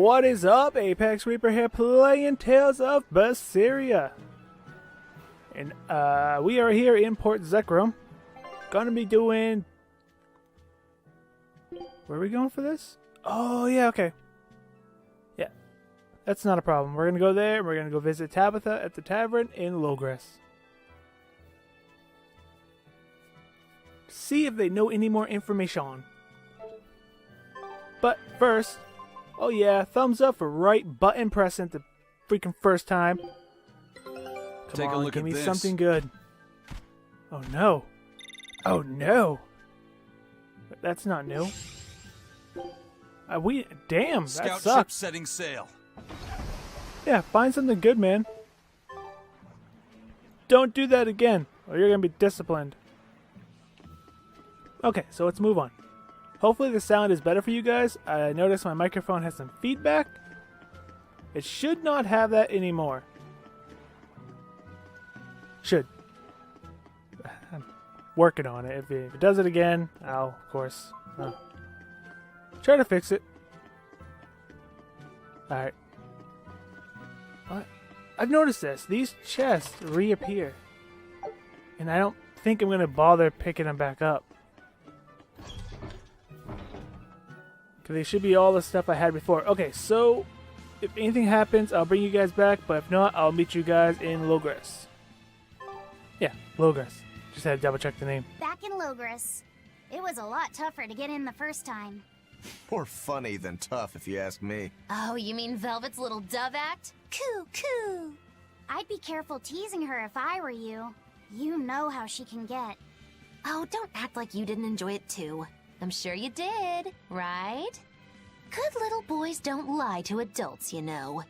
What is up? ApexReaper here playing Tales of Berseria. And we are here in Port Zekrom. Gonna be doing... Where are we going for this? Oh yeah, okay. Yeah, that's not a problem. We're gonna go there and we're gonna go visit Tabitha at the tavern in Logress. See if they know any more information. But first... Oh yeah, thumbs up for right button pressing the freaking first time. Take a look give at me this. something good. Oh no. Oh no. That's not new. Damn, that Scout ship sucks. setting sail. Yeah, find something good, man. Don't do that again, or you're gonna be disciplined. Okay, so let's move on. Hopefully the sound is better for you guys. I noticed my microphone has some feedback. It should not have that anymore. Should. I'm working on it. If it does it again, I'll, of course, try to fix it. Alright. I've noticed this. These chests reappear. And I don't think I'm going to bother picking them back up. They should be all the stuff I had before. Okay, so if anything happens, I'll bring you guys back. But if not, I'll meet you guys in Logress. Yeah, Logress. Just had to double check the name. Back in Logress. It was a lot tougher to get in the first time. More funny than tough, if you ask me. Oh, you mean Velvet's little dove act? Coo, coo. I'd be careful teasing her if I were you. You know how she can get. Oh, don't act like you didn't enjoy it too. I'm sure you did, right? Good little boys don't lie to adults, you know.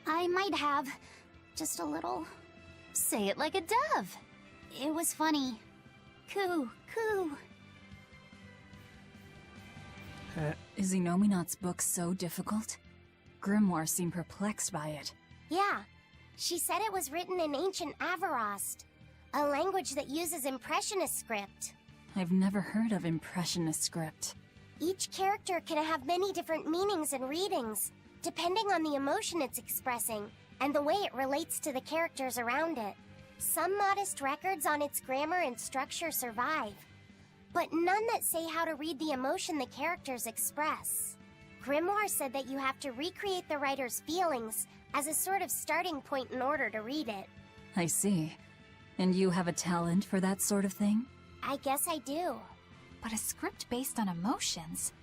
I might have. Just a little. Say it like a dove. It was funny. Coo, coo. Is Inominat's book so difficult? Grimoire seemed perplexed by it. Yeah. She said it was written in ancient Avarost, a language that uses Impressionist script. I've never heard of Impressionist script. Each character can have many different meanings and readings, depending on the emotion it's expressing and the way it relates to the characters around it. Some modest records on its grammar and structure survive, but none that say how to read the emotion the characters express. Grimoire said that you have to recreate the writer's feelings as a sort of starting point in order to read it. I see. And you have a talent for that sort of thing? I guess I do. But a script based on emotions?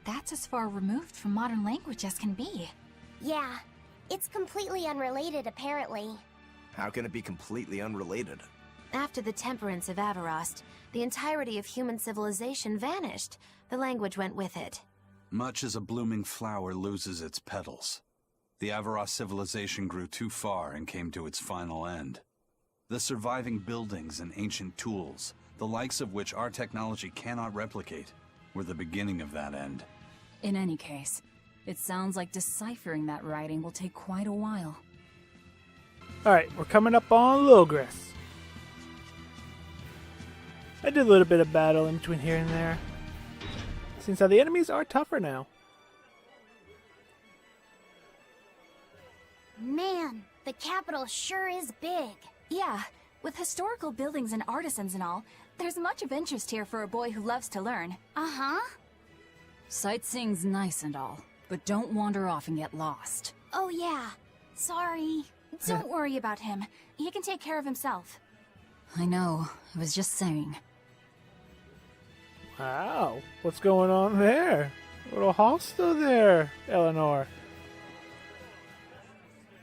That's as far removed from modern language as can be. Yeah, it's completely unrelated apparently. How can it be completely unrelated? After the temperance of Avarost, the entirety of human civilization vanished. The language went with it. Much as a blooming flower loses its petals, the Avarost civilization grew too far and came to its final end. The surviving buildings and ancient tools, the likes of which our technology cannot replicate, were the beginning of that end. In any case, it sounds like deciphering that writing will take quite a while. Alright, we're coming up on Logress. I did a little bit of battle in between here and there. Seems how the enemies are tougher now. Man, the capital sure is big. Yeah, with historical buildings and artisans and all, there's much of interest here for a boy who loves to learn. Uh-huh. Sightseeing's nice and all, but don't wander off and get lost. Oh yeah, sorry. Don't worry about him. He can take care of himself. I know, I was just saying. Wow, what's going on there? A little hostile there, Eleanor.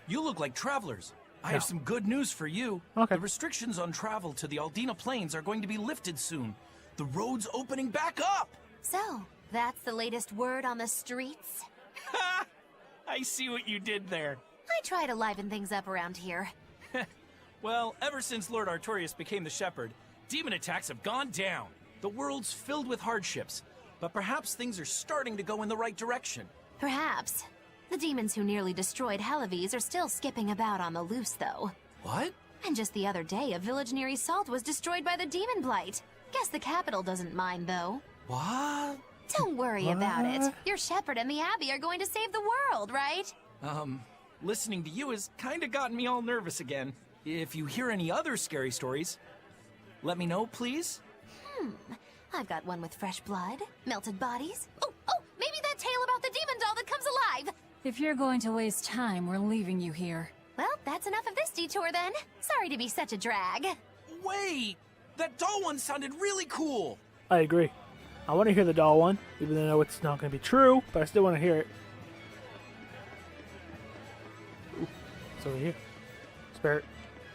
You look like travelers. I have some good news for you. Okay. The restrictions on travel to the Aldina Plains are going to be lifted soon. The road's opening back up! So, that's the latest word on the streets? Ha! I see what you did there. I try to liven things up around here. Well, ever since Lord Artorius became the Shepherd, demon attacks have gone down. The world's filled with hardships, but perhaps things are starting to go in the right direction. Perhaps. The demons who nearly destroyed Halaves are still skipping about on the loose, though. What? And just the other day, a village near Salt was destroyed by the demon blight. Guess the capital doesn't mind, though. What? Don't worry about it. Your shepherd and the Abbey are going to save the world, right? Listening to you has kinda gotten me all nervous again. If you hear any other scary stories, let me know, please. I've got one with fresh blood, melted bodies. Oh, maybe that tale about the demon doll that comes alive! If you're going to waste time, we're leaving you here. Well, that's enough of this detour then. Sorry to be such a drag. Wait! That doll one sounded really cool! I agree. I want to hear the doll one, even though I know it's not going to be true, but I still want to hear it. Ooh, it's over here. Spirit.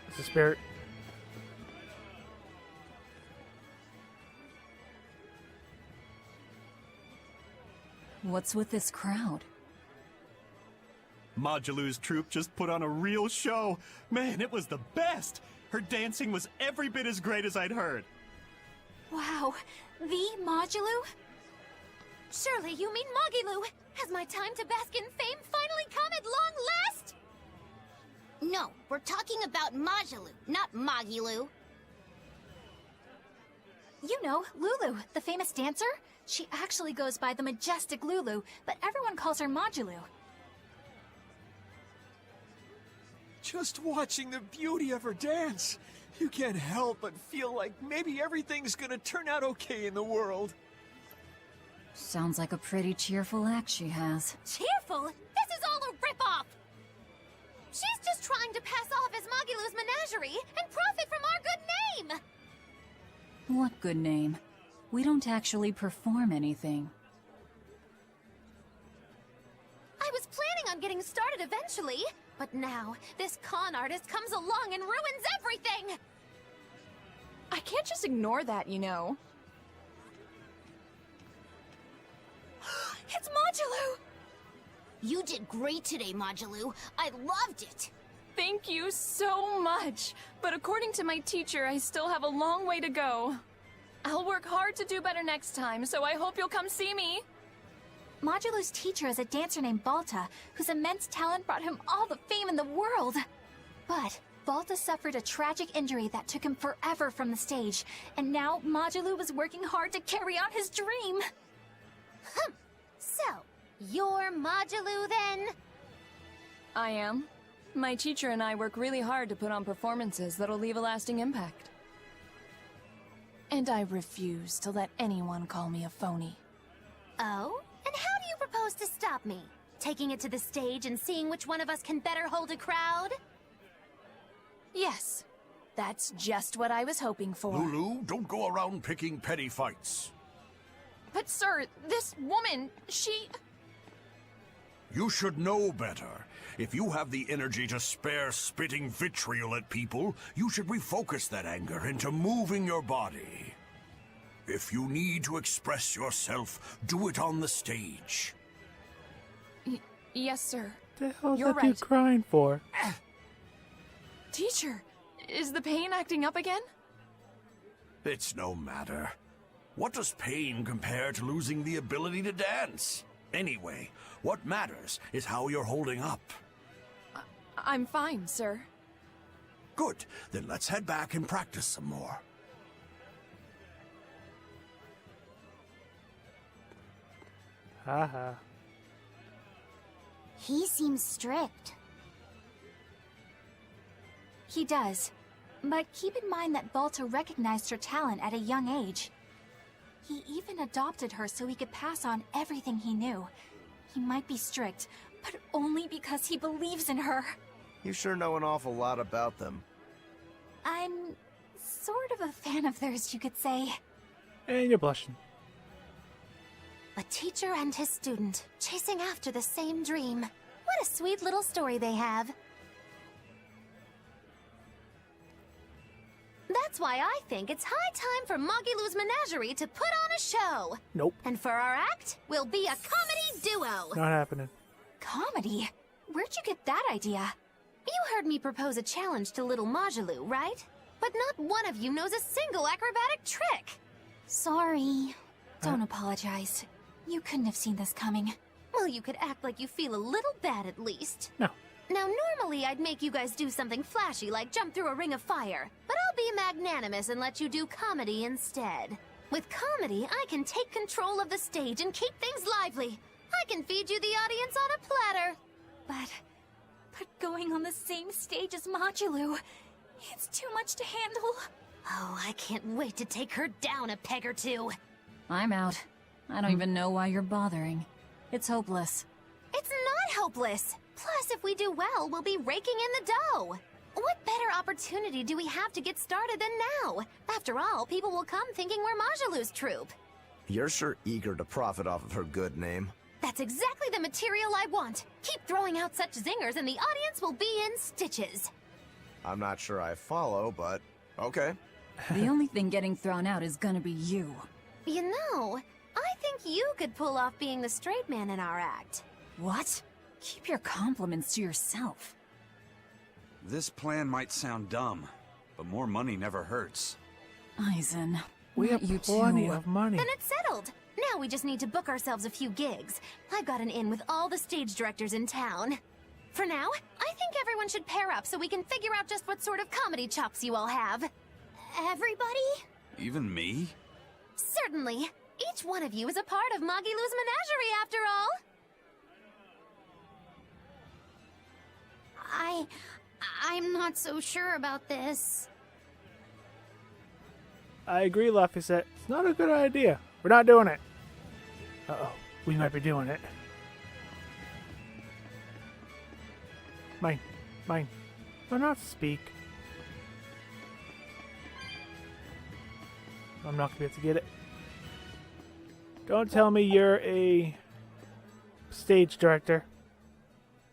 It's a spirit. What's with this crowd? Modulu's troupe just put on a real show. Man, it was the best! Her dancing was every bit as great as I'd heard. Wow, the Modulu? Surely you mean Mogilu! Has my time to bask in fame finally come at long last? No, we're talking about Majulu, not Mogilu. You know, Lulu, the famous dancer? She actually goes by the majestic Lulu, but everyone calls her Modulu. Just watching the beauty of her dance, you can't help but feel like maybe everything's gonna turn out okay in the world. Sounds like a pretty cheerful act she has. Cheerful? This is all a ripoff! She's just trying to pass off as Mogilu's menagerie and profit from our good name! What good name? We don't actually perform anything. I was planning on getting started eventually, but now this con artist comes along and ruins everything! I can't just ignore that, you know. It's Modulu! You did great today, Majulu. I loved it. Thank you so much. But according to my teacher, I still have a long way to go. I'll work hard to do better next time, so I hope you'll come see me. Modulu's teacher is a dancer named Balta, whose immense talent brought him all the fame in the world. But Balta suffered a tragic injury that took him forever from the stage, and now Modulu was working hard to carry out his dream. So, you're Modulu then? I am. My teacher and I work really hard to put on performances that'll leave a lasting impact. And I refuse to let anyone call me a phony. Oh? And how do you propose to stop me? Taking it to the stage and seeing which one of us can better hold a crowd? Yes. That's just what I was hoping for. Lulu, don't go around picking petty fights. But sir, this woman, she... You should know better. If you have the energy to spare spitting vitriol at people, you should refocus that anger into moving your body. If you need to express yourself, do it on the stage. Yes, sir. What the hell is You're that dude right. crying for? Teacher, is the pain acting up again? It's no matter. What does pain compare to losing the ability to dance? Anyway, what matters is how you're holding up. I'm fine, sir. Good. Then let's head back and practice some more. Haha. He seems strict. He does. But keep in mind that Balta recognized her talent at a young age. He even adopted her so he could pass on everything he knew. He might be strict, but only because he believes in her. You sure know an awful lot about them. I'm sort of a fan of theirs, you could say. And you're blushing. A teacher and his student, chasing after the same dream. What a sweet little story they have. That's why I think it's high time for Mogilu's Menagerie to put on a show. Nope. And for our act, we'll be a comedy duo. Not happening. Comedy? Where'd you get that idea? You heard me propose a challenge to little Mogilu, right? But not one of you knows a single acrobatic trick. Sorry. Don't apologize. You couldn't have seen this coming. Well, you could act like you feel a little bad at least. No. Now, normally I'd make you guys do something flashy like jump through a ring of fire, but I'll be magnanimous and let you do comedy instead. With comedy, I can take control of the stage and keep things lively. I can feed you the audience on a platter. But going on the same stage as Modulu, it's too much to handle. Oh, I can't wait to take her down a peg or two. I'm out. I don't even know why you're bothering. It's hopeless. It's not hopeless. Plus, if we do well, we'll be raking in the dough. What better opportunity do we have to get started than now? After all, people will come thinking we're Majulu's troupe. You're sure eager to profit off of her good name. That's exactly the material I want. Keep throwing out such zingers and the audience will be in stitches. I'm not sure I follow, but okay. The only thing getting thrown out is gonna be you. You know, I think you could pull off being the straight man in our act. What? Keep your compliments to yourself. This plan might sound dumb, but more money never hurts. Eisen, We not have you plenty too. of money. Then it's settled. Now we just need to book ourselves a few gigs. I've got an in with all the stage directors in town. For now, I think everyone should pair up so we can figure out just what sort of comedy chops you all have. Everybody? Even me? Certainly. Each one of you is a part of Magilu's menagerie, after all. I'm not so sure about this. I agree, Laphicet. It's not a good idea. We're not doing it. Uh-oh. We might be doing it. Mine. Mine. Do not speak. I'm not going to be able to get it. Don't tell me you're a stage director.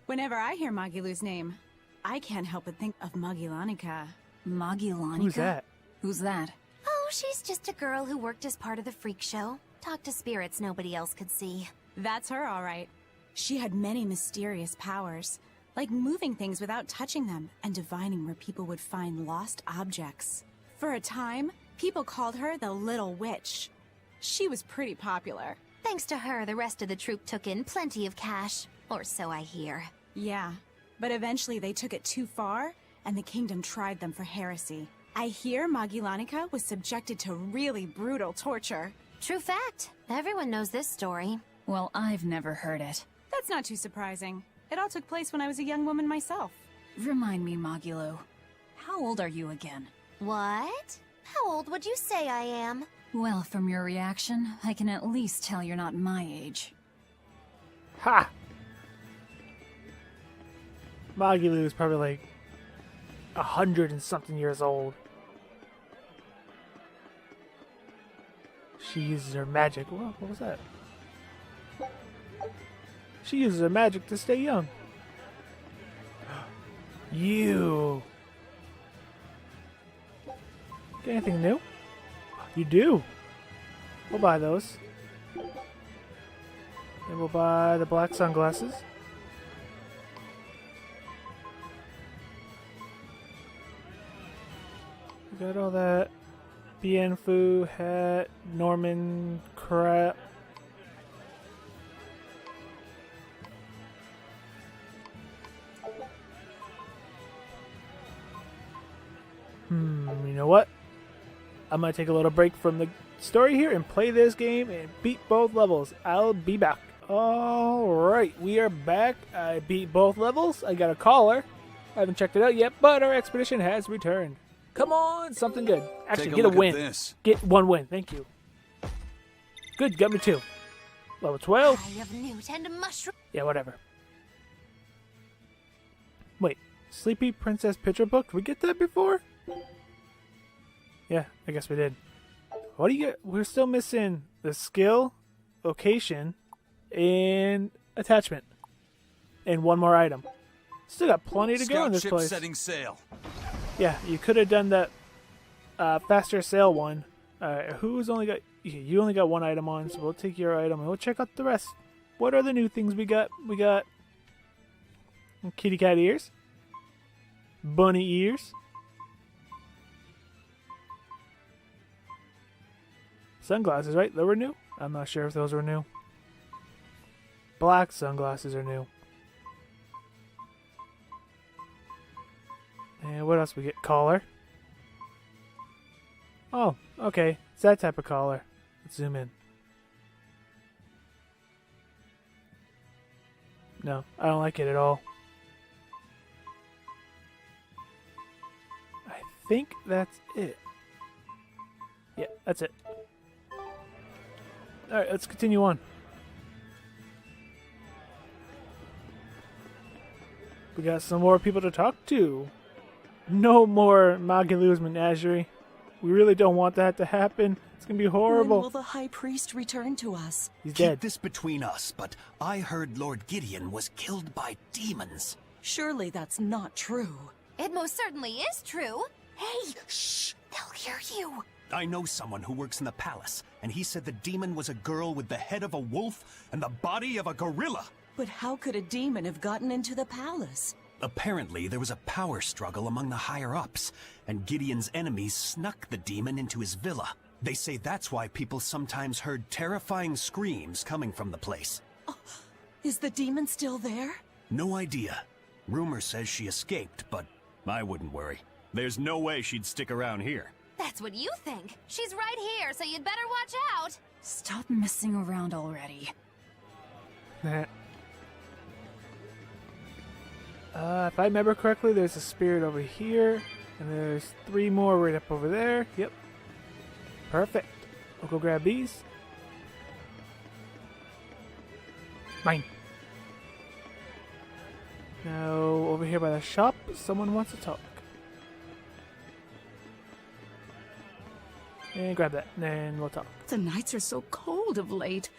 Whenever I hear Magilu's name, I can't help but think of Magilanica. Magilanica? Who's that? Who's that? Oh, she's just a girl who worked as part of the freak show. Talked to spirits nobody else could see. That's her, all right. She had many mysterious powers, like moving things without touching them and divining where people would find lost objects. For a time, people called her the Little Witch. She was pretty popular. Thanks to her, the rest of the troupe took in plenty of cash. Or so I hear. Yeah, but eventually they took it too far, and the kingdom tried them for heresy. I hear Magilanica was subjected to really brutal torture. True fact. Everyone knows this story. Well, I've never heard it. That's not too surprising. It all took place when I was a young woman myself. Remind me, Magilo. How old are you again? What? How old would you say I am? Well, from your reaction, I can at least tell you're not my age. Ha! Magilu is probably like 100 and something years old. She uses her magic. What was that? She uses her magic to stay young. You. Get anything new? You do. We'll buy those. And we'll buy the black sunglasses. We got all that Bienfu hat, Norman crap. You know what? I'm gonna take a little break from the story here and play this game and beat both levels. I'll be back. Alright, we are back. I beat both levels. I got a collar. I haven't checked it out yet, but our expedition has returned. Come on, something good. Actually, get a win. Get one win. Thank you. Good, got me 2. Level 12. I have newt and mushroom. Yeah, whatever. Wait, Sleepy Princess picture book? Did we get that before? Yeah, I guess we did. What do you get? We're still missing the skill, location, and attachment. And one more item. Still got plenty to go in this Scout place. ship setting sail. Yeah, you could have done that faster sail one. Who's only got... You only got one item on, so we'll take your item and we'll check out the rest. What are the new things we got? We got kitty cat ears. Bunny ears. Sunglasses, right? They were new? I'm not sure if those were new. Black sunglasses are new. And what else we get? Collar. Oh, okay. It's that type of collar. Let's zoom in. No, I don't like it at all. I think that's it. Yeah, that's it. Alright, let's continue on. We got some more people to talk to. No more Magalu's menagerie. We really don't want that to happen. It's gonna be horrible. When will the High Priest return to us? He's Keep dead. this between us, but I heard Lord Gideon was killed by demons. Surely that's not true. It most certainly is true. Hey, shh! They'll hear you. I know someone who works in the palace, and he said the demon was a girl with the head of a wolf and the body of a gorilla. But how could a demon have gotten into the palace? Apparently, there was a power struggle among the higher-ups, and Gideon's enemies snuck the demon into his villa. They say that's why people sometimes heard terrifying screams coming from the place. Oh, is the demon still there? No idea. Rumor says she escaped, but I wouldn't worry. There's no way she'd stick around here. That's what you think. She's right here, so you'd better watch out. Stop messing around already. If I remember correctly, there's a spirit over here, and there's 3 more right up over there. Yep. Perfect. I'll go grab these. Mine. Now, over here by the shop, someone wants to talk. And grab that, and then we'll talk. The nights are so cold of late.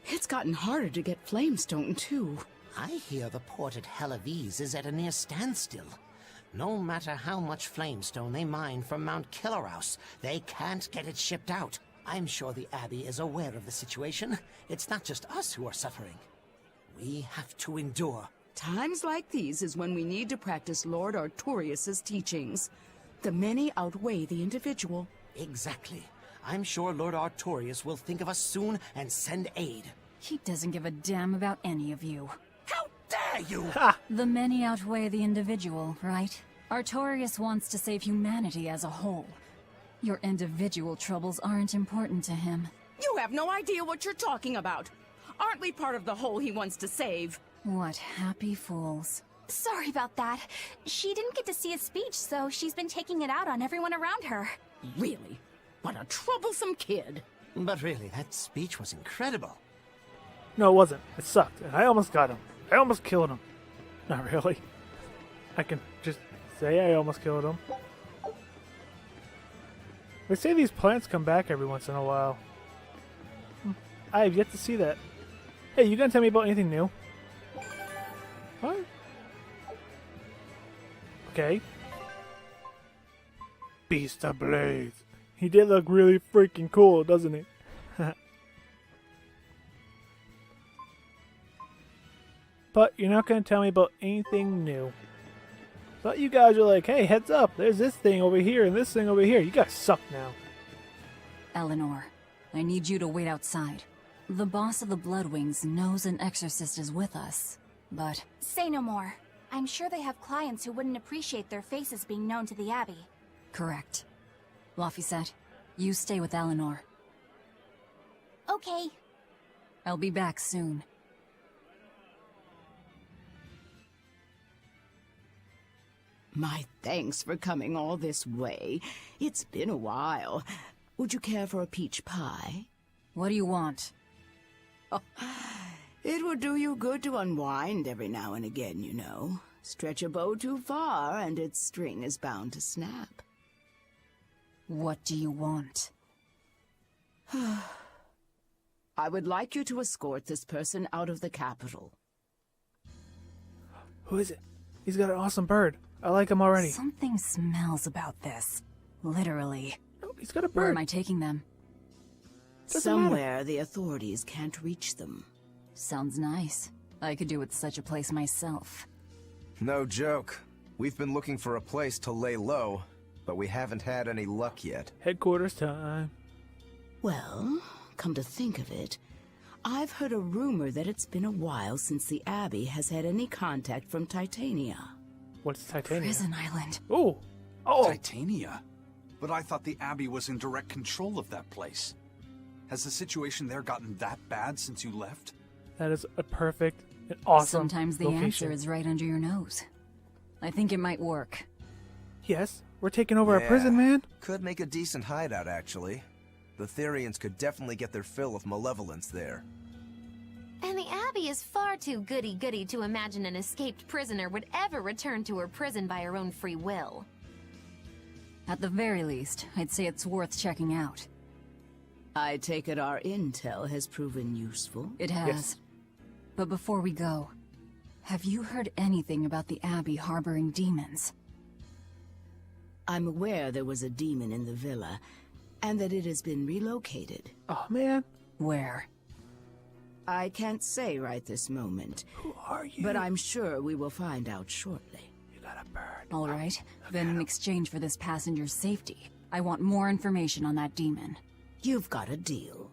It's gotten harder to get flamestone, too. I hear the port at Helavis is at a near standstill. No matter how much flamestone they mine from Mount Killerhouse, they can't get it shipped out. I'm sure the Abbey is aware of the situation. It's not just us who are suffering. We have to endure. Times like these is when we need to practice Lord Artorius' teachings. The many outweigh the individual. Exactly. I'm sure Lord Artorius will think of us soon and send aid. He doesn't give a damn about any of you. How dare you! The many outweigh the individual, right? Artorius wants to save humanity as a whole. Your individual troubles aren't important to him. You have no idea what you're talking about. Aren't we part of the whole he wants to save? What happy fools. Sorry about that. She didn't get to see a speech, so she's been taking it out on everyone around her. Really? What a troublesome kid. But really, that speech was incredible. No, it wasn't. It sucked. And I almost got him. I almost killed him. Not really. I can just say I almost killed him. They say these plants come back every once in a while. I have yet to see that. Hey, you gonna tell me about anything new? What? Okay. Beast of Blades. He did look really freaking cool, doesn't he? But you're not going to tell me about anything new. But you guys are like, hey, heads up, there's this thing over here and this thing over here. You guys suck now. Eleanor, I need you to wait outside. The boss of the Bloodwings knows an exorcist is with us, but... Say no more. I'm sure they have clients who wouldn't appreciate their faces being known to the Abbey. Correct. Laphicet, you stay with Eleanor. Okay. I'll be back soon. My thanks for coming all this way. It's been a while. Would you care for a peach pie? What do you want? Oh, it would do you good to unwind every now and again, you know. Stretch a bow too far and its string is bound to snap. What do you want? I would like you to escort this person out of the capital. Who is it? He's got an awesome bird. I like him already. Something smells about this. Literally. Oh, he's got a bird. Where am I taking them? Somewhere the authorities can't reach them. Sounds nice. I could do with such a place myself. No joke. We've been looking for a place to lay low, but we haven't had any luck yet. Headquarters time. Well, come to think of it, I've heard a rumor that it's been a while since the Abbey has had any contact from Titania. What's Titania? Prison Island. Oh! Oh! Titania? But I thought the Abbey was in direct control of that place. Has the situation there gotten that bad since you left? That is a perfect and awesome Sometimes the location. answer is right under your nose. I think it might work. Yes, we're taking over a prison, man. Could make a decent hideout, actually. The Therians could definitely get their fill of malevolence there. And the Abbey is far too goody-goody to imagine an escaped prisoner would ever return to her prison by her own free will. At the very least, I'd say it's worth checking out. I take it our intel has proven useful. It has. Yes. But before we go, have you heard anything about the Abbey harboring demons? I'm aware there was a demon in the villa, and that it has been relocated. Oh, man. Where? I can't say right this moment. Who are you? But I'm sure we will find out shortly. You got a bird. All right. Then in exchange for this passenger's safety, I want more information on that demon. You've got a deal.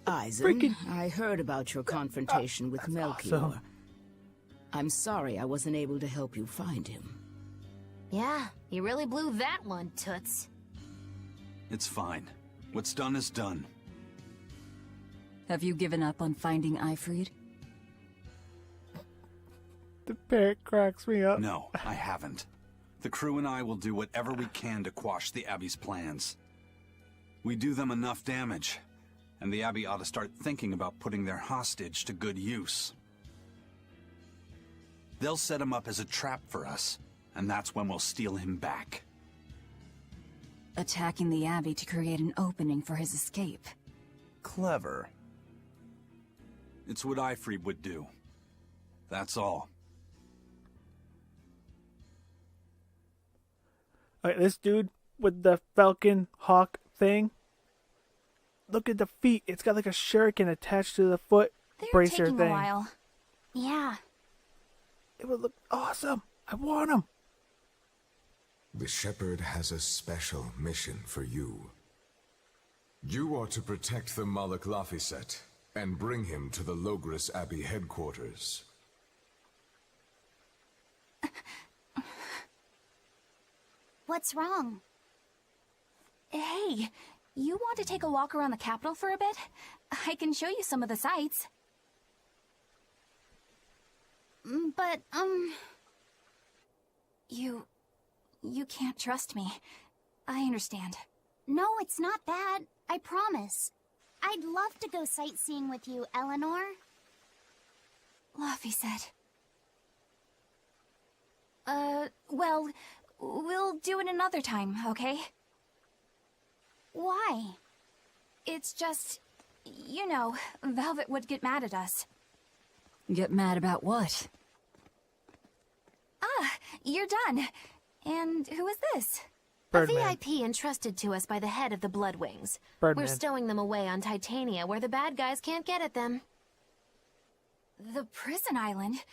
Eisen, I heard about your confrontation with Melchior. awesome. I'm sorry I wasn't able to help you find him. Yeah, you really blew that one, Toots. It's fine. What's done is done. Have you given up on finding Eifried? The parrot cracks me up. No, I haven't. The crew and I will do whatever we can to quash the Abbey's plans. We do them enough damage, and the Abbey ought to start thinking about putting their hostage to good use. They'll set him up as a trap for us, and that's when we'll steal him back. Attacking the Abbey to create an opening for his escape. Clever. It's what Eifried would do. That's all. Alright, this dude with the falcon hawk thing. Look at the feet. It's got like a shuriken attached to the foot They're bracer taking thing. a while. Yeah. It would look awesome. I want him. The Shepherd has a special mission for you. You are to protect the Malak Laphicet and bring him to the Logres Abbey headquarters. What's wrong? Hey, you want to take a walk around the capital for a bit? I can show you some of the sights. But, You can't trust me. I understand. No, it's not that. I promise. I'd love to go sightseeing with you, Eleanor. Laphicet. Well, we'll do it another time, okay? Why? It's just, you know, Velvet would get mad at us. Get mad about what? Ah, you're done. And who is this? Birdman. A VIP entrusted to us by the head of the Bloodwings. Birdman. We're stowing them away on Titania where the bad guys can't get at them. The prison island?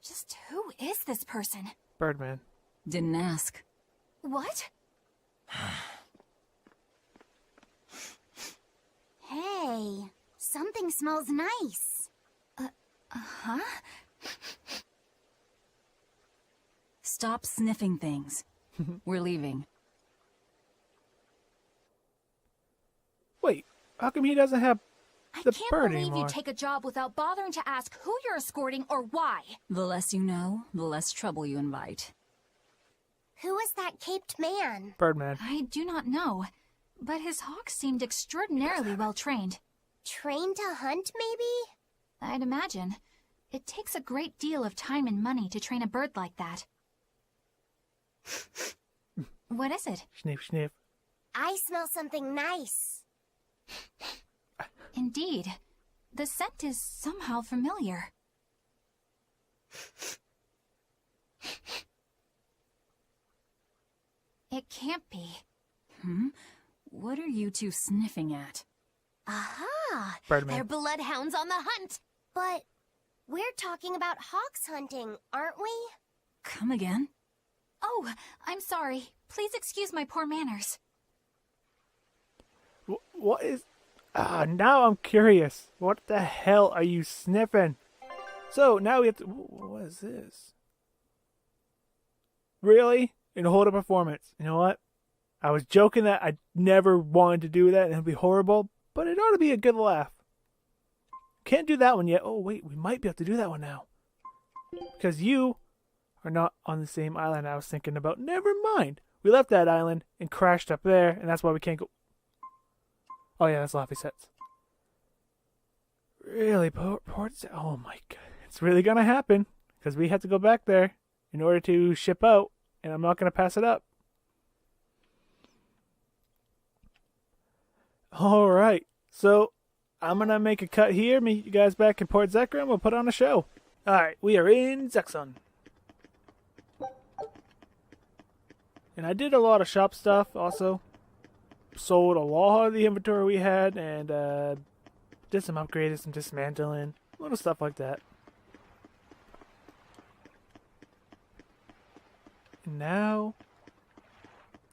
Just who is this person? Birdman. Didn't ask. What? Hey, something smells nice. Huh? Stop sniffing things. We're leaving. Wait, how come he doesn't have the I can't bird believe anymore? you take a job without bothering to ask who you're escorting or why. The less you know, the less trouble you invite. Who is that caped man? Birdman. I do not know, but his hawk seemed extraordinarily well trained. Trained to hunt, maybe? I'd imagine. It takes a great deal of time and money to train a bird like that. What is it? Sniff, sniff. I smell something nice. Indeed. The scent is somehow familiar. It can't be. What are you two sniffing at? Aha! Birdman. They're bloodhounds on the hunt! But we're talking about hawks hunting, aren't we? Come again? Oh, I'm sorry. Please excuse my poor manners. What is... now I'm curious. What the hell are you sniffing? So, now we have to... What is this? Really? And hold a performance. You know what? I was joking that I never wanted to do that and it would be horrible, but it ought to be a good laugh. Can't do that one yet. Oh, wait, we might be able to do that one now. Because you are not on the same island I was thinking about. Never mind. We left that island and crashed up there, and that's why we can't go. Oh, yeah, that's Laphicette's. Really, ports? Oh, my God. It's really going to happen because we have to go back there in order to ship out, and I'm not going to pass it up. All right. So I'm going to make a cut here, meet you guys back in Port Zekra, and we'll put on a show. All right, we are in Zexon. And I did a lot of shop stuff also. Sold a lot of the inventory we had and did some upgrades, some dismantling, a little stuff like that. And now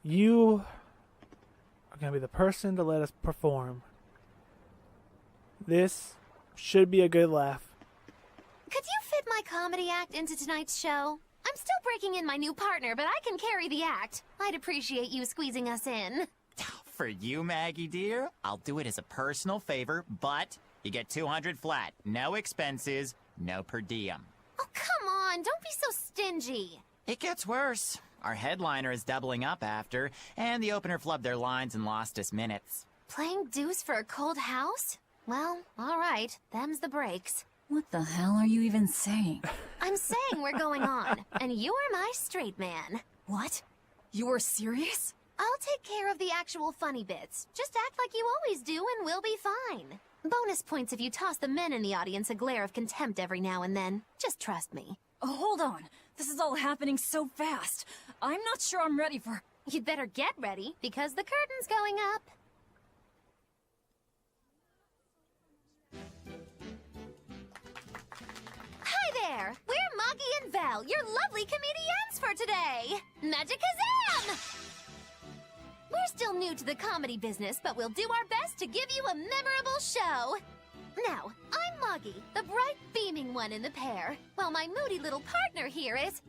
you are going to be the person to let us perform. This should be a good laugh. Could you fit my comedy act into tonight's show? I'm still breaking in my new partner, but I can carry the act. I'd appreciate you squeezing us in. For you, Maggie dear, I'll do it as a personal favor, but you get 200 flat. No expenses, no per diem. Oh, come on, don't be so stingy. It gets worse. Our headliner is doubling up after, and the opener flubbed their lines and lost us minutes. Playing deuce for a cold house? Well, all right, them's the breaks. What the hell are you even saying? I'm saying we're going on, and you are my straight man. What? You're serious? I'll take care of the actual funny bits. Just act like you always do and we'll be fine. Bonus points if you toss the men in the audience a glare of contempt every now and then. Just trust me. Oh, hold on. This is all happening so fast. I'm not sure I'm ready for... You'd better get ready, because the curtain's going up. Hi there! We're Moggy and Val, your lovely comedians for today! Magicazam! We're still new to the comedy business, but we'll do our best to give you a memorable show. Now, I'm Moggy, the bright, beaming one in the pair, while my moody little partner here is...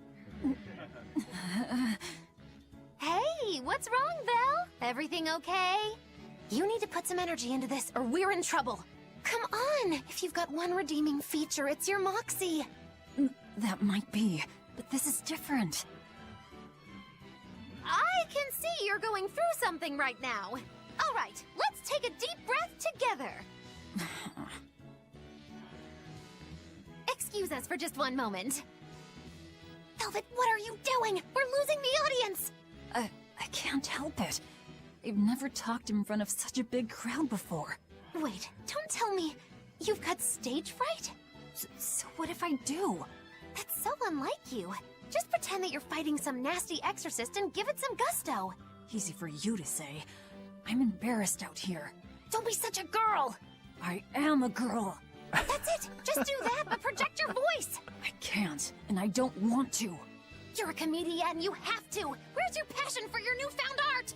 Hey, what's wrong, Val? Everything okay? You need to put some energy into this, or we're in trouble. Come on, if you've got one redeeming feature, it's your moxie. That might be, but this is different. I can see you're going through something right now. All right, let's take a deep breath together. Excuse us for just one moment. Velvet, what are you doing? We're losing the audience. I can't help it. I've never talked in front of such a big crowd before. Wait, don't tell me you've got stage fright? So what if I do? That's so unlike you. Just pretend that you're fighting some nasty exorcist and give it some gusto. Easy for you to say. I'm embarrassed out here. Don't be such a girl. I am a girl. That's it. Just do that, but project your voice. I can't, and I don't want to. You're a comedian, you have to. Where's your passion for your newfound art?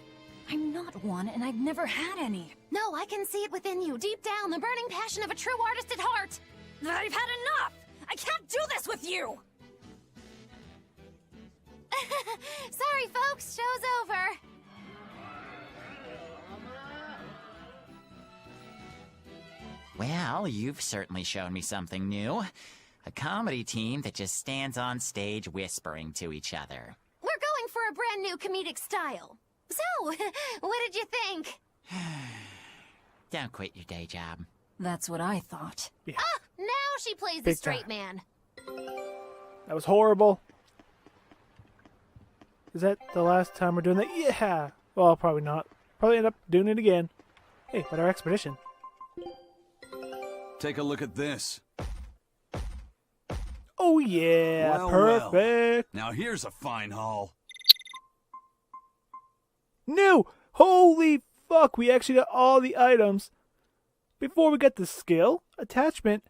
I'm not one, and I've never had any. No, I can see it within you, deep down, the burning passion of a true artist at heart. I've had enough! I can't do this with you! Sorry, folks, show's over. Well, you've certainly shown me something new. A comedy team that just stands on stage whispering to each other. We're going for a brand new comedic style. So, what did you think? Don't quit your day job. That's what I thought. Yeah. Ah, now she plays the Big straight time. man. That was horrible. Is that the last time we're doing that? Yeah. Well, probably not. Probably end up doing it again. Hey, but our expedition. Take a look at this. Oh yeah, Well, perfect. Well. Now here's a fine haul. No! Holy fuck, we actually got all the items before we got the skill, attachment,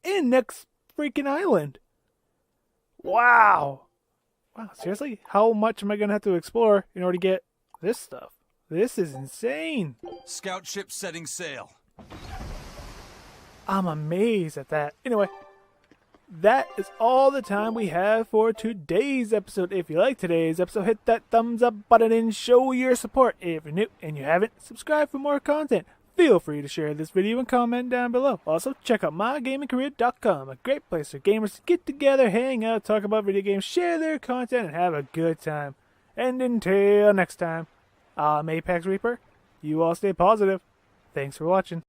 and next freaking island. Wow. Wow, seriously? How much am I going to have to explore in order to get this stuff? This is insane. Scout ship setting sail. I'm amazed at that. Anyway, that is all the time we have for today's episode. If you like today's episode, hit that thumbs up button and show your support. If you're new and you haven't, subscribe for more content. Feel free to share this video and comment down below. Also, check out mygamingcareer.com, a great place for gamers to get together, hang out, talk about video games, share their content, and have a good time. And until next time, I'm ApexReaper. You all stay positive. Thanks for watching.